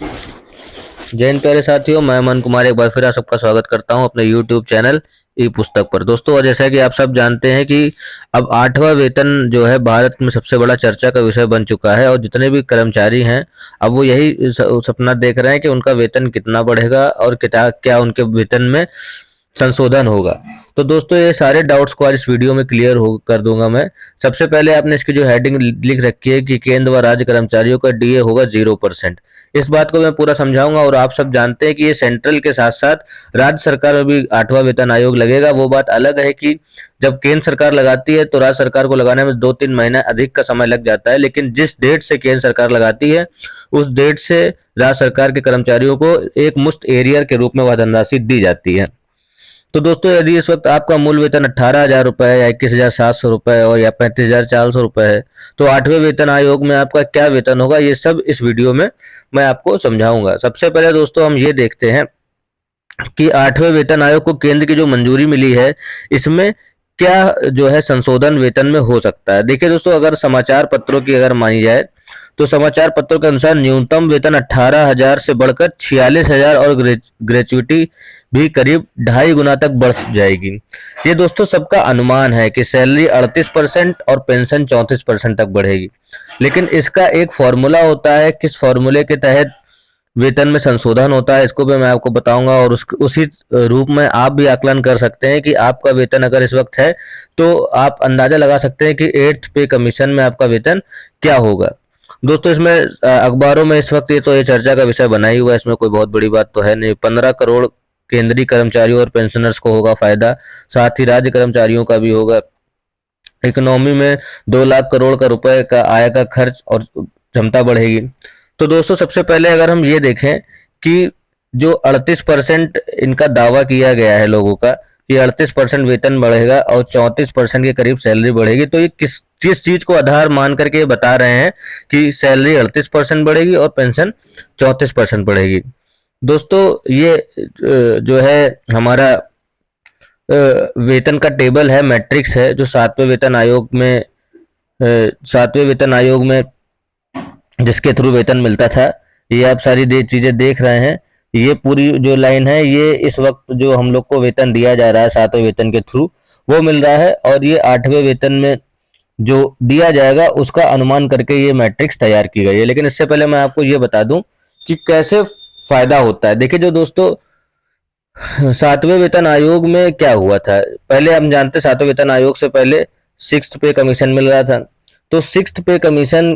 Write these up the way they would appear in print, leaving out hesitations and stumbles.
जय हिंद प्यारे साथियों, मैं मन कुमार एक बार फिर आप सबका स्वागत करता हूं अपने YouTube चैनल ई पुस्तक पर। दोस्तों, और जैसा कि आप सब जानते हैं कि अब 8वां वेतन जो है भारत में सबसे बड़ा चर्चा का विषय बन चुका है और जितने भी कर्मचारी हैं अब वो यही सपना देख रहे हैं कि उनका वेतन कितना बढ़ेगा और क्या क्या उनके वेतन में संशोधन होगा। तो दोस्तों, ये सारे डाउट्स को आज इस वीडियो में क्लियर हो कर दूंगा मैं। सबसे पहले आपने इसकी जो हेडिंग लिख रखी है कि केंद्र व राज्य कर्मचारियों का डीए होगा 0%। इस बात को मैं पूरा समझाऊंगा। और आप सब जानते हैं कि ये सेंट्रल के साथ साथ राज्य सरकार में भी 8वां वेतन आयोग लगेगा। वो बात अलग है कि जब केंद्र सरकार लगाती है तो राज्य सरकार को लगाने में 2-3 महीना अधिक का समय लग जाता है, लेकिन जिस डेट से केंद्र सरकार लगाती है उस डेट से राज्य सरकार के कर्मचारियों को एक मुश्त एरियर के रूप में वह धनराशि दी जाती है। तो दोस्तों, यदि इस वक्त आपका मूल वेतन 18,000 रुपए है या 21,700 रुपए और या 35,400 रुपए है, तो 8वें वेतन आयोग में आपका क्या वेतन होगा, ये सब इस वीडियो में मैं आपको समझाऊंगा। सबसे पहले दोस्तों हम ये देखते हैं कि 8वें वेतन आयोग को केंद्र की जो मंजूरी मिली है इसमें क्या जो है संशोधन वेतन में हो सकता है। देखिए दोस्तों, अगर समाचार पत्रों की अगर मानी जाए तो समाचार पत्रों के अनुसार न्यूनतम वेतन 18,000 से बढ़कर 46,000 और ग्रेचुइटी भी करीब 2.5 गुना तक बढ़ जाएगी। ये दोस्तों सबका अनुमान है कि सैलरी 38% और पेंशन 34% तक बढ़ेगी। लेकिन इसका एक फॉर्मूला होता है, किस फॉर्मूले के तहत वेतन में संशोधन होता है इसको भी मैं आपको बताऊंगा। और उसी रूप में आप भी आकलन कर सकते हैं कि आपका वेतन अगर इस वक्त है तो आप अंदाजा लगा सकते हैं कि 8th पे कमीशन में आपका वेतन क्या होगा। दोस्तों, इसमें अखबारों में इस वक्त ये चर्चा का विषय बना ही हुआ है, इसमें कोई बहुत बड़ी बात तो है नहीं। 15 करोड़ केंद्रीय कर्मचारियों और पेंशनर्स को होगा फायदा, साथ ही राज्य कर्मचारियों का भी होगा। इकोनॉमी में 2 लाख करोड़ का रुपए का आय का खर्च और क्षमता बढ़ेगी। तो दोस्तों, सबसे पहले अगर हम ये देखें कि जो 38% इनका दावा किया गया है लोगों का कि 38% वेतन बढ़ेगा और 34% के करीब सैलरी बढ़ेगी, तो ये किस किस चीज को आधार मान करके ये बता रहे हैं कि सैलरी 38% बढ़ेगी और पेंशन 34% बढ़ेगी। दोस्तों, ये जो है हमारा वेतन का टेबल है, मैट्रिक्स है, जो 7वें वेतन आयोग में जिसके थ्रू वेतन मिलता था। ये आप सारी चीजें देख रहे हैं। ये पूरी जो लाइन है, ये इस वक्त जो हम लोग को वेतन दिया जा रहा है 7वें वेतन के थ्रू वो मिल रहा है, और ये 8वें वेतन में जो दिया जाएगा उसका अनुमान करके ये मैट्रिक्स तैयार की गई है। लेकिन इससे पहले मैं आपको ये बता दूं कि कैसे फायदा होता है। देखिए जो दोस्तों, 7वें वेतन आयोग में क्या हुआ था, पहले हम जानते 7वें वेतन आयोग से पहले 6th पे कमीशन मिल रहा था। तो 6th पे कमीशन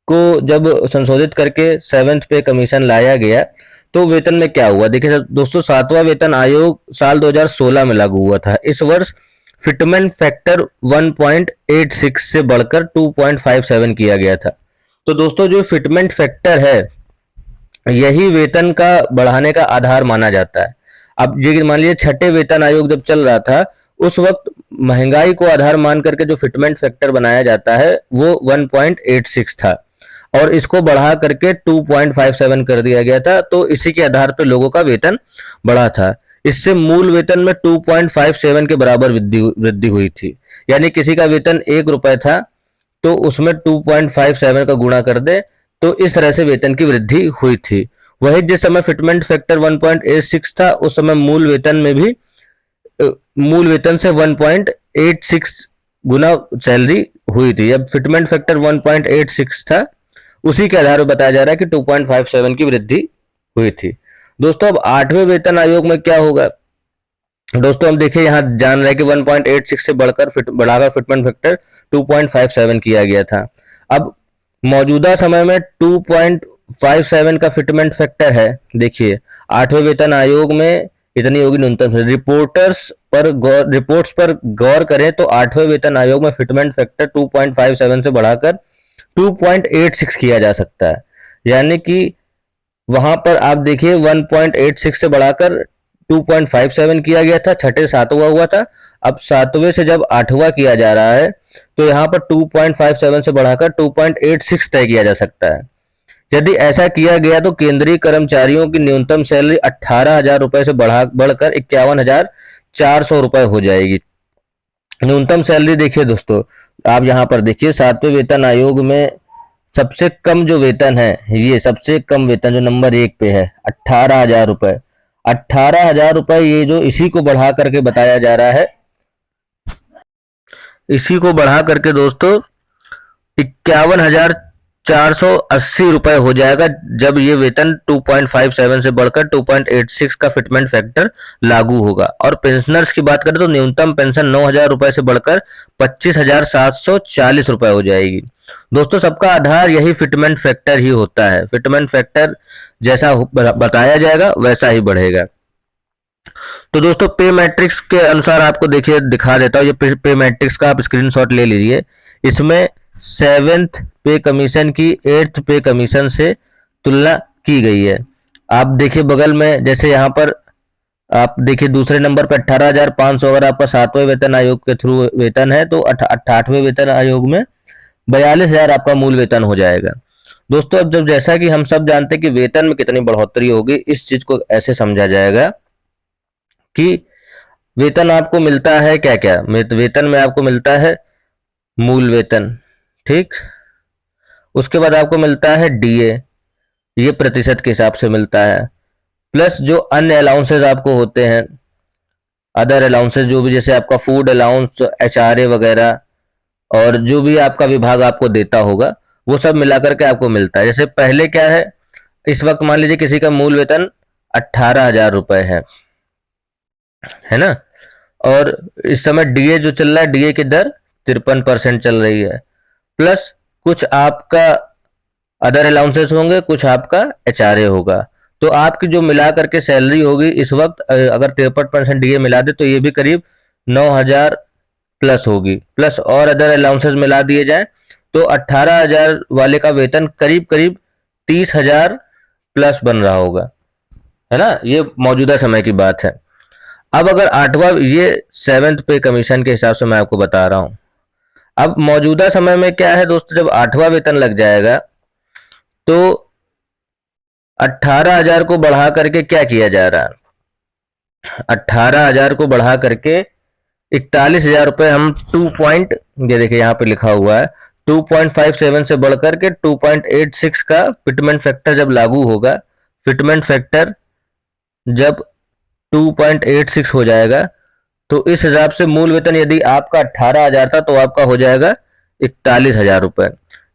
को जब संशोधित करके 7th पे कमीशन लाया गया तो वेतन में क्या हुआ। देखिए दोस्तों, 7वां वेतन आयोग साल 2016 में लागू हुआ था। इस वर्ष फिटमेंट फैक्टर 1.86 से बढ़कर 2.57 किया गया था। तो दोस्तों, जो फिटमेंट फैक्टर है यही वेतन का बढ़ाने का आधार माना जाता है। अब ये मान लीजिए 6ठे वेतन आयोग जब चल रहा था उस वक्त महंगाई को आधार मान करके जो फिटमेंट फैक्टर बनाया जाता है वो 1.86 था और इसको बढ़ा करके 2.57 कर दिया गया था। तो इसी के आधार पर लोगों का वेतन बढ़ा था। इससे मूल वेतन में 2.57 के बराबर वृद्धि हुई थी। यानी किसी का वेतन 1 रुपए था तो उसमें 2.57 का गुणा कर दे, तो इस तरह से वेतन की वृद्धि हुई थी। वही जिस समय फिटमेंट फैक्टर 1.86 था उस समय मूल वेतन से 1.86 गुना सैलरी हुई थी। अब फिटमेंट फैक्टर 1.86 था, उसी के आधार पर बताया जा रहा है कि 2.57 की वृद्धि हुई थी। दोस्तों, अब 8वें वेतन आयोग में क्या होगा। दोस्तों, हम देखिए यहाँ जान रहे हैं कि 1.86 से बढ़ाकर फिटमेंट फैक्टर 2.57 किया गया था। अब मौजूदा समय में 2.57 का फिटमेंट फैक्टर है। देखिए 8वें वेतन आयोग में इतनी होगी न्यूनतम। रिपोर्ट्स पर गौर करें तो 8वें वेतन आयोग में फिटमेंट फैक्टर 2.57 से बढ़ाकर 2.86 किया जा सकता है। यानी कि वहां पर आप देखिए 1.86 से बढ़ाकर 2.57 किया गया था, 6ठे 7वां हुआ था। अब 7वें से जब 8वां किया जा रहा है तो यहाँ पर 2.57 से बढ़ाकर 2.86 तय किया जा सकता है। यदि ऐसा किया गया तो केंद्रीय कर्मचारियों की न्यूनतम सैलरी 18,000 रुपए से बढ़कर 51,400 रुपए हो जाएगी। न्यूनतम सैलरी देखिए दोस्तों, आप यहाँ पर देखिए 7वें वेतन आयोग में सबसे कम जो वेतन है, ये सबसे कम वेतन जो नंबर 1 पे है 18,000 रुपए। 18,000 रुपए ये जो इसी को बढ़ा करके बताया जा रहा है, इसी को बढ़ा करके दोस्तों 51,480 रुपए हो जाएगा जब ये वेतन 2.57 से बढ़कर 2.86 का फिटमेंट फैक्टर लागू होगा। और पेंशनर्स की बात करें तो न्यूनतम पेंशन 9,000 रुपए से बढ़कर 25,740 रुपए हो जाएगी। दोस्तों सबका आधार यही फिटमेंट फैक्टर ही होता है। फिटमेंट फैक्टर जैसा बताया जाएगा वैसा ही बढ़ेगा। तो दोस्तों पे मैट्रिक्स के अनुसार आपको देखिए दिखा देता हूँ, ये पे मैट्रिक्स का आप स्क्रीनशॉट ले लीजिए। इसमें 7th पे कमीशन की 8th पे कमीशन से तुलना की गई है। आप देखिए बगल में, जैसे यहाँ पर आप देखिए दूसरे नंबर पर 18,500 अगर आपका 7वें वेतन आयोग के थ्रू वेतन है तो 8वें वेतन आयोग में 42,000 आपका मूल वेतन हो जाएगा। दोस्तों अब जब जैसा कि हम सब जानते हैं कि वेतन में कितनी बढ़ोतरी होगी, इस चीज को ऐसे समझा जाएगा कि वेतन आपको मिलता है क्या क्या। वेतन में आपको मिलता है मूल वेतन, ठीक। उसके बाद आपको मिलता है डीए, ये प्रतिशत के हिसाब से मिलता है। प्लस जो अन्य अलाउंसेज आपको होते हैं, अदर अलाउंसेज जो भी, जैसे आपका फूड अलाउंस, एचआरए वगैरह, और जो भी आपका विभाग आपको देता होगा वो सब मिलाकर के आपको मिलता है। जैसे पहले क्या है, इस वक्त मान लीजिए किसी का मूल वेतन 18,000 रुपए है ना, और इस समय डीए जो चल रहा है, डीए की दर 53% चल रही है। प्लस कुछ आपका अदर अलाउंसेस होंगे, कुछ आपका एचआरए होगा। तो आपकी जो मिला करके सैलरी होगी इस वक्त, अगर 53% डीए मिला दे तो ये भी करीब 9,000 प्लस होगी। प्लस और अदर अलाउंसेस मिला दिए जाए तो 18,000 वाले का वेतन करीब करीब 30,000 प्लस बन रहा होगा, है ना। ये मौजूदा समय की बात है। अब अगर 8वां, ये 7th पे कमीशन के हिसाब से मैं आपको बता रहा हूं। अब मौजूदा समय में क्या है दोस्तों, जब 8वां वेतन लग जाएगा तो 18,000 को बढ़ा करके क्या किया जा रहा है, 18,000 को बढ़ा करके 41,000 रुपए हम 2 पॉइंट, ये देखिए यहाँ पे लिखा हुआ है 2.57 से बढ़कर के 2.86 का फिटमेंट फैक्टर जब लागू होगा, फिटमेंट फैक्टर जब 2.86 हो जाएगा तो इस हिसाब से मूल वेतन यदि आपका 18,000 था तो आपका हो जाएगा 41,000 रुपए।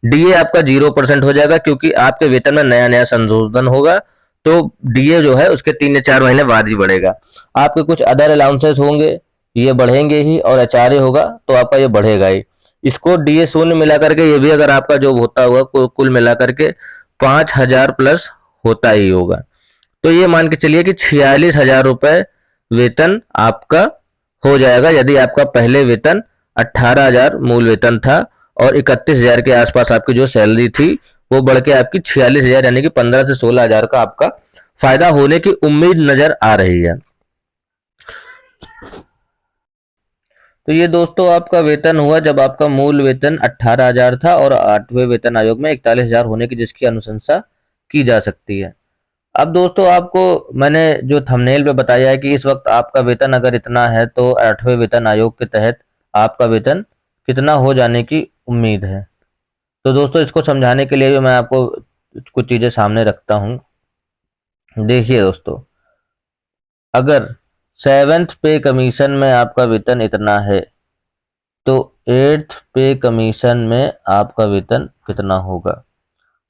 डीए आपका 0% हो जाएगा क्योंकि आपके वेतन में नया नया संशोधन होगा, तो डीए जो है उसके 3 या 4 महीने बाद ही बढ़ेगा। आपके कुछ अदर अलाउंसेस होंगे, ये बढ़ेंगे ही, और एचआरए होगा तो आपका ये बढ़ेगा ही। इसको डीए शून्य मिला करके ये भी अगर आपका जो होता होगा कुल मिला करके 5,000 प्लस होता ही होगा। तो ये मान के चलिए कि 46,000 रुपए वेतन आपका हो जाएगा यदि आपका पहले वेतन 18,000 मूल वेतन था और 31,000 के आसपास आपकी जो सैलरी थी वो बढ़ के आपकी 46,000 यानी कि 15 से 16,000 का आपका फायदा होने की उम्मीद नजर आ रही है। तो ये दोस्तों आपका वेतन हुआ जब आपका मूल वेतन 18,000 था और 8वें वेतन आयोग में 41,000 होने की जिसकी अनुशंसा की जा सकती है। अब दोस्तों आपको मैंने जो थंबनेल पे बताया है कि इस वक्त आपका वेतन अगर इतना है तो 8वें वेतन आयोग के तहत आपका वेतन कितना हो जाने की उम्मीद है। तो दोस्तों इसको समझाने के लिए मैं आपको कुछ चीजें सामने रखता हूँ। देखिए दोस्तों, अगर 7th पे कमीशन में आपका वेतन इतना है तो 8th पे कमीशन में आपका वेतन कितना होगा।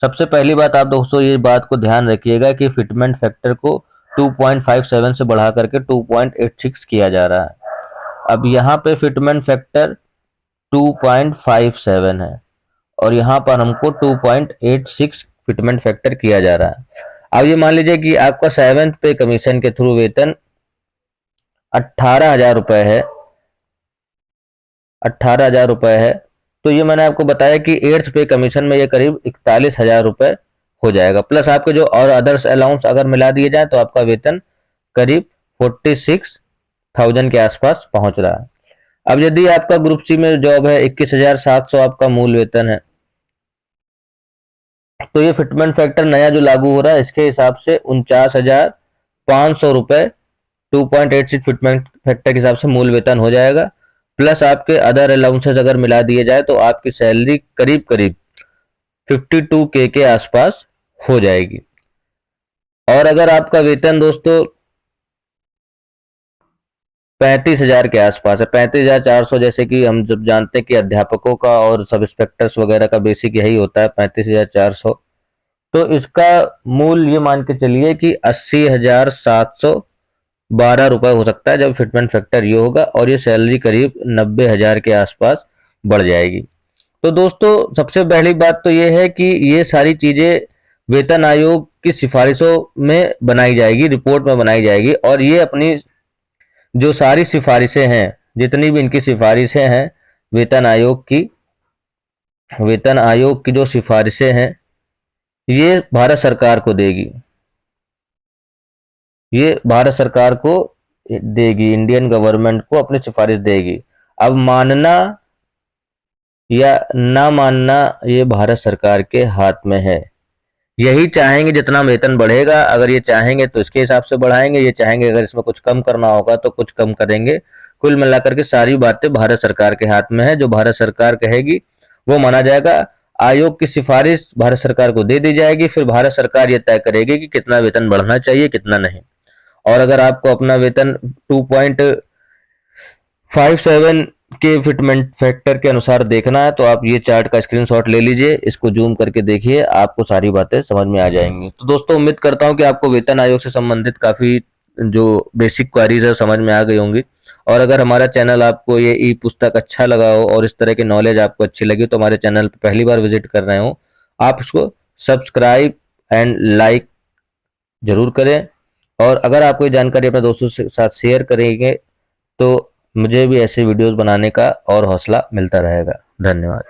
सबसे पहली बात आप दोस्तों ये बात को ध्यान रखिएगा कि फिटमेंट फैक्टर को 2.57 से बढ़ा करके 2.86 किया जा रहा है। अब यहाँ पे फिटमेंट फैक्टर 2.57 है और यहाँ पर हमको 2.86 फिटमेंट फैक्टर किया जा रहा है। अब ये मान लीजिए कि आपका 7th पे कमीशन के थ्रू वेतन 18,000 रुपए है, 18,000 रुपए है, तो ये मैंने आपको बताया कि 8th पे कमीशन में ये करीब 41,000 रुपए हो जाएगा। प्लस आपके जो और अदर्स अलाउंस अगर मिला दिए जाए तो आपका वेतन करीब 46,000 के आसपास पहुंच रहा है। अब यदि आपका ग्रुप सी में जॉब है, 21,700 आपका मूल वेतन है, तो ये फिटमेंट फैक्टर नया जो लागू हो रहा है इसके हिसाब से 49,500 रुपए 2.86 फिटमेंट फैक्टर के हिसाब से मूल वेतन हो जाएगा। प्लस आपके अदर अलाउंसेस अगर मिला दिए जाए तो आपकी सैलरी करीब करीब 52K के आसपास हो जाएगी। और अगर आपका वेतन दोस्तों 35,000 के आसपास है, 35,400, जैसे कि हम जब जानते हैं कि अध्यापकों का और सब इंस्पेक्टर्स वगैरह का बेसिक यही होता है 35,400, तो इसका मूल्य ये मान के चलिए कि 80,712 रुपये हो सकता है जब फिटमेंट फैक्टर ये होगा, और ये सैलरी करीब 90,000 के आसपास बढ़ जाएगी। तो दोस्तों सबसे पहली बात तो ये है कि ये सारी चीज़ें वेतन आयोग की सिफारिशों में बनाई जाएगी, रिपोर्ट में बनाई जाएगी, और ये अपनी जो सारी सिफारिशें हैं, जितनी भी इनकी सिफारिशें हैं वेतन आयोग की जो सिफारिशें हैं, ये भारत सरकार को देगी, ये भारत सरकार को देगी, इंडियन गवर्नमेंट को अपनी सिफारिश देगी। अब मानना या ना मानना ये भारत सरकार के हाथ में है। यही चाहेंगे जितना वेतन बढ़ेगा, अगर ये चाहेंगे तो इसके हिसाब से बढ़ाएंगे, ये चाहेंगे अगर इसमें कुछ कम करना होगा तो कुछ कम करेंगे। कुल मिलाकर के सारी बातें भारत सरकार के हाथ में है। जो भारत सरकार कहेगी वो माना जाएगा। आयोग की सिफारिश भारत सरकार को दे दी जाएगी, फिर भारत सरकार ये तय करेगी कि कितना वेतन बढ़ना चाहिए, कितना नहीं। और अगर आपको अपना वेतन 2.57 के फिटमेंट फैक्टर के अनुसार देखना है तो आप ये चार्ट का स्क्रीनशॉट ले लीजिए, इसको जूम करके देखिए, आपको सारी बातें समझ में आ जाएंगी। तो दोस्तों उम्मीद करता हूं कि आपको वेतन आयोग से संबंधित काफी जो बेसिक क्वारीज है समझ में आ गई होंगी। और अगर हमारा चैनल आपको ये ई पुस्तक अच्छा लगा हो और इस तरह की नॉलेज आपको अच्छी लगी तो हमारे चैनल पर पहली बार विजिट कर रहे हो, आप इसको सब्सक्राइब एंड लाइक जरूर करें। और अगर आपको ये जानकारी अपने दोस्तों के साथ शेयर करेंगे तो मुझे भी ऐसे वीडियोस बनाने का और हौसला मिलता रहेगा। धन्यवाद।